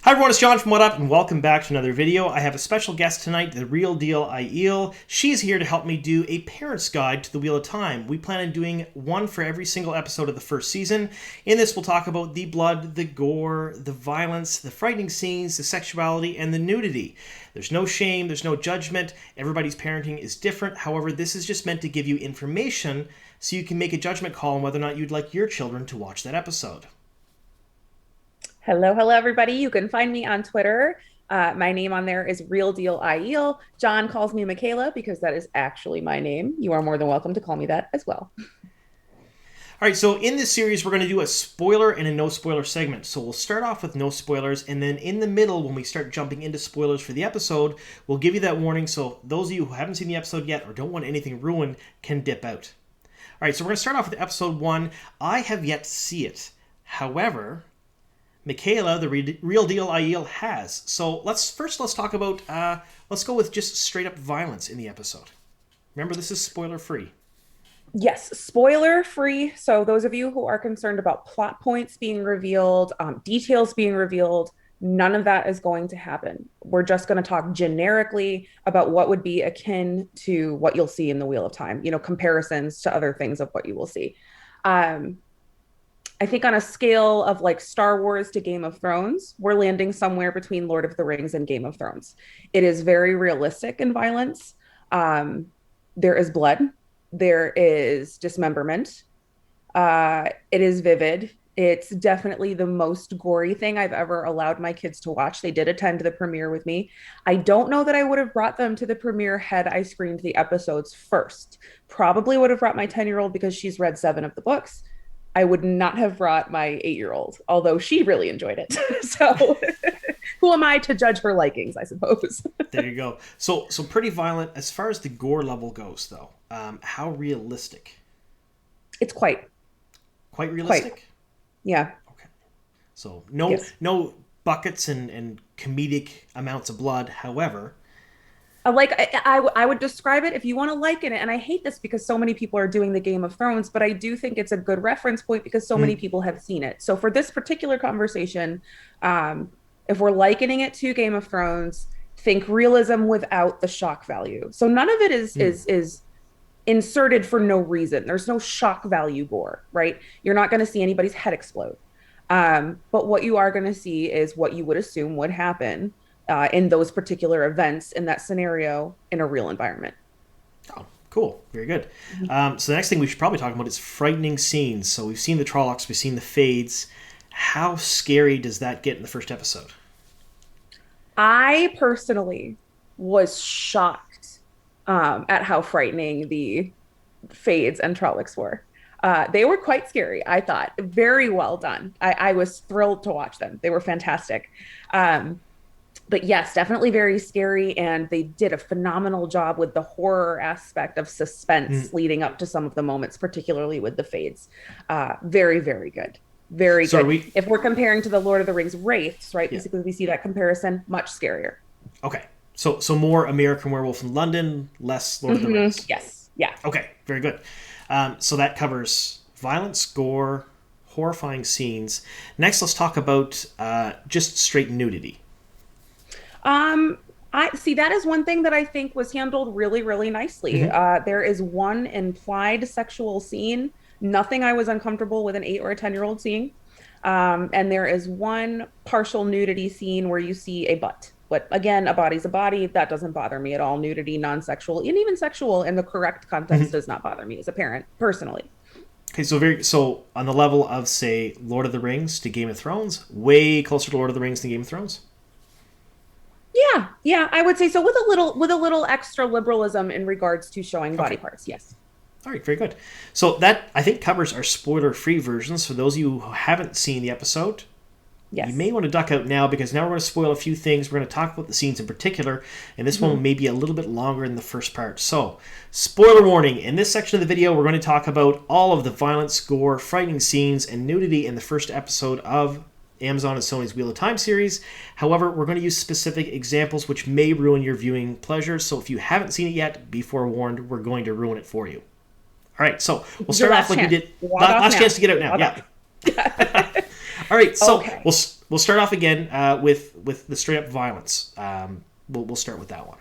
Hi everyone, it's John from What Up, and welcome back to another video. I have a special guest tonight, the real deal Aiel. She's here to help me do a parent's guide to the Wheel of Time. We plan on doing one for every single episode of the first season. In this, we'll talk about the blood, the gore, the violence, the frightening scenes, the sexuality, and the nudity. There's no shame, there's no judgment. Everybody's parenting is different. However, this is just meant to give you information so you can make a judgment call on whether or not you'd like your children to watch that episode. Hello, everybody. You can find me on Twitter. My name on there is Real Deal Aiel. John calls me Michaela because that is actually my name. You are more than welcome to call me that as well. All right, so in this series, we're going to do a spoiler and a no spoiler segment. So we'll start off with no spoilers, and then in the middle, when we start jumping into spoilers for the episode, we'll give you that warning so those of you who haven't seen the episode yet or don't want anything ruined can dip out. All right, so we're going to start off with episode 1. I have yet to see it. However, Michaela, the real deal Aiel, has. So let's talk about, let's go with just straight up violence in the episode. Remember, this is spoiler free. Yes, spoiler free. So those of you who are concerned about plot points being revealed, details being revealed, none of that is going to happen. We're just going to talk generically about what would be akin to what you'll see in the Wheel of Time, comparisons to other things of what you will see. I think on a scale of like Star Wars to Game of Thrones, we're landing somewhere between Lord of the Rings and Game of Thrones. It is very realistic in violence. There is blood. There is dismemberment. It is vivid. It's definitely the most gory thing I've ever allowed my kids to watch. They did attend the premiere with me. I don't know that I would have brought them to the premiere had I screened the episodes first. Probably would have brought my 10-year-old because she's read 7 of the books. I would not have brought my 8-year-old, although she really enjoyed it. So who am I to judge her likings, I suppose? There you go. So pretty violent. As far as the gore level goes, though, how realistic? It's quite realistic? Quite. Yeah. Okay. So no buckets and comedic amounts of blood, however. I would describe it if you want to liken it. And I hate this because so many people are doing the Game of Thrones, but I do think it's a good reference point because so many people have seen it. So for this particular conversation, if we're likening it to Game of Thrones, think realism without the shock value. So none of it is inserted for no reason. There's no shock value gore, right? You're not going to see anybody's head explode. But what you are going to see is what you would assume would happen in those particular events in that scenario in a real environment. Oh, cool. Very good. So the next thing we should probably talk about is frightening scenes. So we've seen the Trollocs, we've seen the Fades. How scary does that get in the first episode? I personally was shocked at how frightening the Fades and Trollocs were. They were quite scary, I thought. Very well done. I was thrilled to watch them. They were fantastic. But yes, definitely very scary. And they did a phenomenal job with the horror aspect of suspense leading up to some of the moments, particularly with the Fades. Very, very good. Very good. If we're comparing to the Lord of the Rings Wraiths, right? Yeah. Basically, we see that comparison, much scarier. Okay. So more American Werewolf in London, less Lord of the Rings. Yes. Yeah. Okay. Very good. So that covers violence, gore, horrifying scenes. Next, let's talk about just straight nudity. I see that is one thing that I think was handled really, really nicely. There is one implied sexual scene, nothing I was uncomfortable with an 8 or a 10-year-old seeing. And there is one partial nudity scene where you see a butt. But again, a body's a body. That doesn't bother me at all. Nudity, non-sexual, and even sexual in the correct context does not bother me as a parent, personally. Okay, so on the level of, say, Lord of the Rings to Game of Thrones, way closer to Lord of the Rings than Game of Thrones? Yeah, I would say so, with a little extra liberalism in regards to showing body parts. Yes. All right, very good. So that, I think, covers our spoiler-free versions. For those of you who haven't seen the episode, you may want to duck out now because now we're going to spoil a few things. We're going to talk about the scenes in particular, and this one may be a little bit longer than the first part. So, spoiler warning. In this section of the video, we're going to talk about all of the violence, gore, frightening scenes, and nudity in the first episode of Amazon and Sony's Wheel of Time series. However, we're going to use specific examples which may ruin your viewing pleasure. So if you haven't seen it yet, be forewarned, we're going to ruin it for you. All right, so we'll start off like we did. Last chance to get out now. Yeah. All right, so we'll start off again with the straight up violence. We'll start with that one.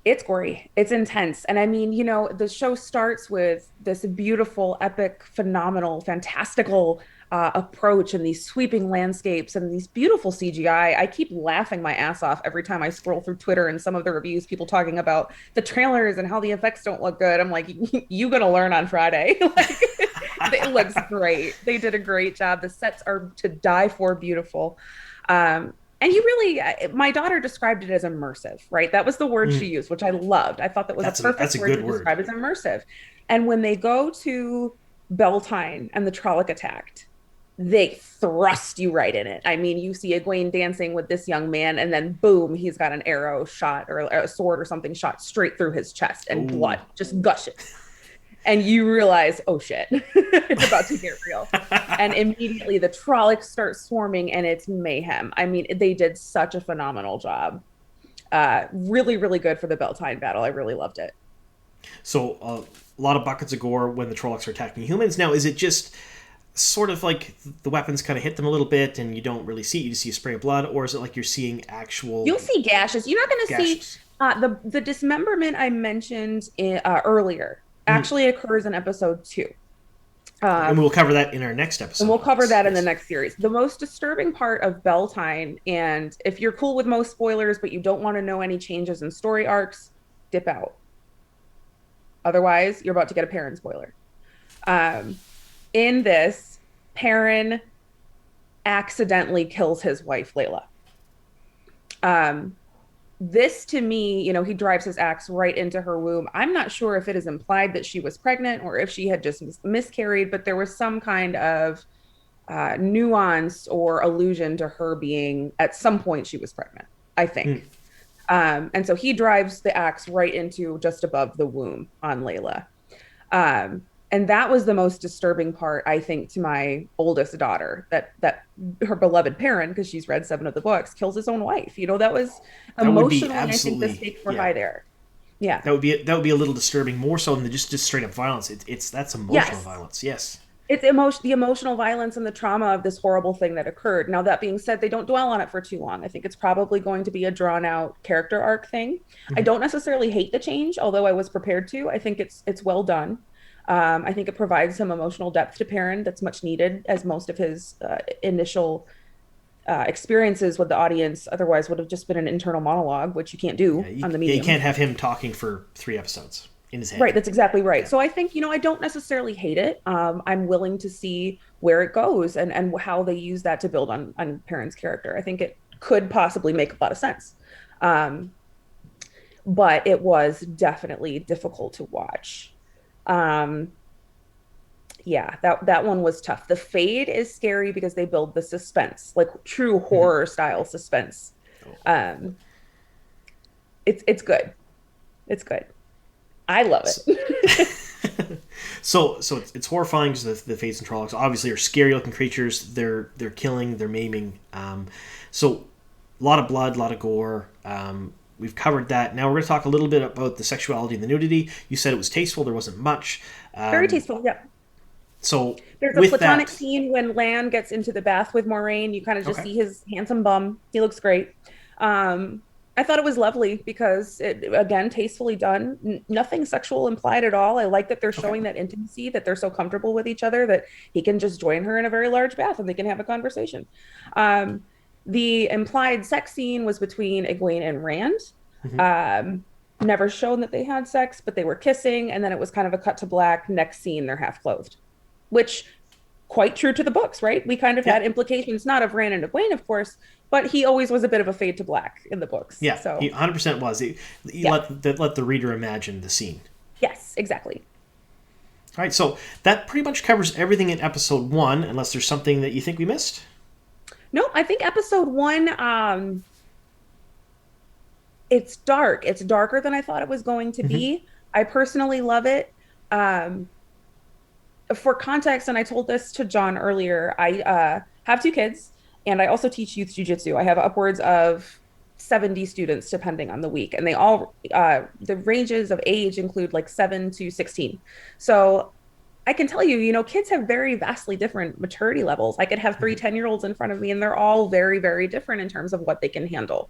It's gory. It's intense. And I mean, the show starts with this beautiful, epic, phenomenal, fantastical approach and these sweeping landscapes and these beautiful CGI. I keep laughing my ass off every time I scroll through Twitter and some of the reviews, people talking about the trailers and how the effects don't look good. I'm like, you gonna learn on Friday. Like, it looks great. They did a great job. The sets are to die for beautiful. And you really, my daughter described it as immersive, right? That was the word she used, which I loved. I thought that was a perfect word to describe as immersive. And when they go to Beltane and the Trolloc attacked, they thrust you right in it. I mean, you see Egwene dancing with this young man, and then boom, he's got an arrow shot or a sword or something shot straight through his chest, and blood just gushes. And you realize, oh shit, it's about to get real. And immediately the Trollocs start swarming and it's mayhem. I mean, they did such a phenomenal job. Really, really good for the Beltane battle. I really loved it. So a lot of buckets of gore when the Trollocs are attacking humans. Now, is it just sort of like the weapons kind of hit them a little bit and you don't really see it, you just see a spray of blood? Or is it like you're seeing actual... You'll see gashes. You're not going to see the dismemberment I mentioned earlier actually occurs in episode 2. And we'll cover that in our next episode. And we'll cover that in the next series. The most disturbing part of Beltane, and if you're cool with most spoilers, but you don't want to know any changes in story arcs, dip out. Otherwise, you're about to get a Perrin spoiler. In this, Perrin accidentally kills his wife, Layla. This to me, he drives his axe right into her womb. I'm not sure if it is implied that she was pregnant or if she had just miscarried, but there was some kind of nuance or allusion to her being, at some point, she was pregnant, I think. And so he drives the axe right into just above the womb on Layla. And that was the most disturbing part, I think, to my oldest daughter, that her beloved Perrin, because she's read 7 of the books, kills his own wife. That was emotionally, I think the stakes were high there. Yeah. That would be a little disturbing, more so than just straight up violence. That's emotional violence. Yes. It's the emotional violence and the trauma of this horrible thing that occurred. Now, that being said, they don't dwell on it for too long. I think it's probably going to be a drawn out character arc thing. I don't necessarily hate the change, although I was prepared to. I think it's well done. I think it provides some emotional depth to Perrin that's much needed, as most of his initial experiences with the audience otherwise would have just been an internal monologue, which you can't do on the medium. You can't have him talking for 3 episodes in his head. Right, that's exactly right. Yeah. So I think, I don't necessarily hate it. I'm willing to see where it goes and how they use that to build on Perrin's character. I think it could possibly make a lot of sense. But it was definitely difficult to watch. That one was tough. The fade is scary because they build the suspense, like true horror style suspense. It's good. It's good. I love it. So it's horrifying because the Fates and Trollocs obviously are scary looking creatures. They're killing, they're maiming. So a lot of blood, a lot of gore. We've covered that. Now we're going to talk a little bit about the sexuality and the nudity. You said it was tasteful. There wasn't much. Very tasteful, yeah. So there's a platonic scene when Lan gets into the bath with Moiraine. You kind of just see his handsome bum. He looks great. I thought it was lovely because it, again, tastefully done. Nothing sexual implied at all. I like that they're showing that intimacy, that they're so comfortable with each other that he can just join her in a very large bath and they can have a conversation. The implied sex scene was between Egwene and Rand. Never shown that they had sex, but they were kissing, and then it was kind of a cut to black. Next scene, they're half clothed, which quite true to the books, right? We kind of had implications, not of Rand and Egwene, of course, but he always was a bit of a fade to black in the books. Yeah, so he 100% was. He let the reader imagine the scene. Yes, exactly. All right, so that pretty much covers everything in episode 1, unless there's something that you think we missed. No, I think episode 1, it's dark. It's darker than I thought it was going to be. I personally love it. For context, and I told this to John earlier, I have 2 kids, and I also teach youth jiu-jitsu. I have upwards of 70 students, depending on the week. And they all, the ranges of age include like 7 to 16. So I can tell you, kids have very vastly different maturity levels. I could have three 10-year-olds in front of me, and they're all very, very different in terms of what they can handle.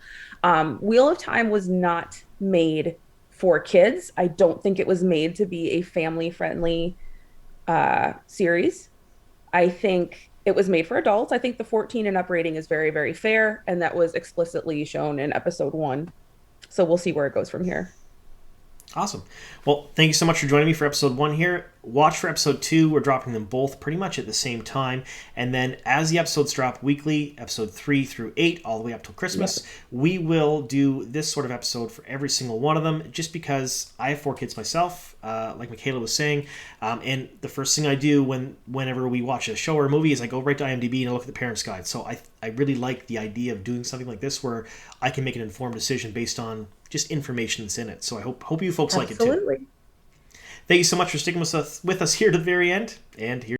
Wheel of Time was not made for kids. I don't think it was made to be a family-friendly series. I think it was made for adults. I think the 14 and up rating is very, very fair, and that was explicitly shown in episode 1. So we'll see where it goes from here. Awesome. Well, thank you so much for joining me for episode 1 here. Watch for episode 2. We're dropping them both pretty much at the same time. And then as the episodes drop weekly, episode 3 through 8, all the way up till Christmas, we will do this sort of episode for every single one of them, just because I have 4 kids myself, like Michaela was saying. And the first thing I do whenever we watch a show or a movie is I go right to IMDb and I look at the Parents Guide. So I really like the idea of doing something like this where I can make an informed decision based on just information that's in it. So I hope you folks like it too. Thank you so much for sticking with us here to the very end. And here.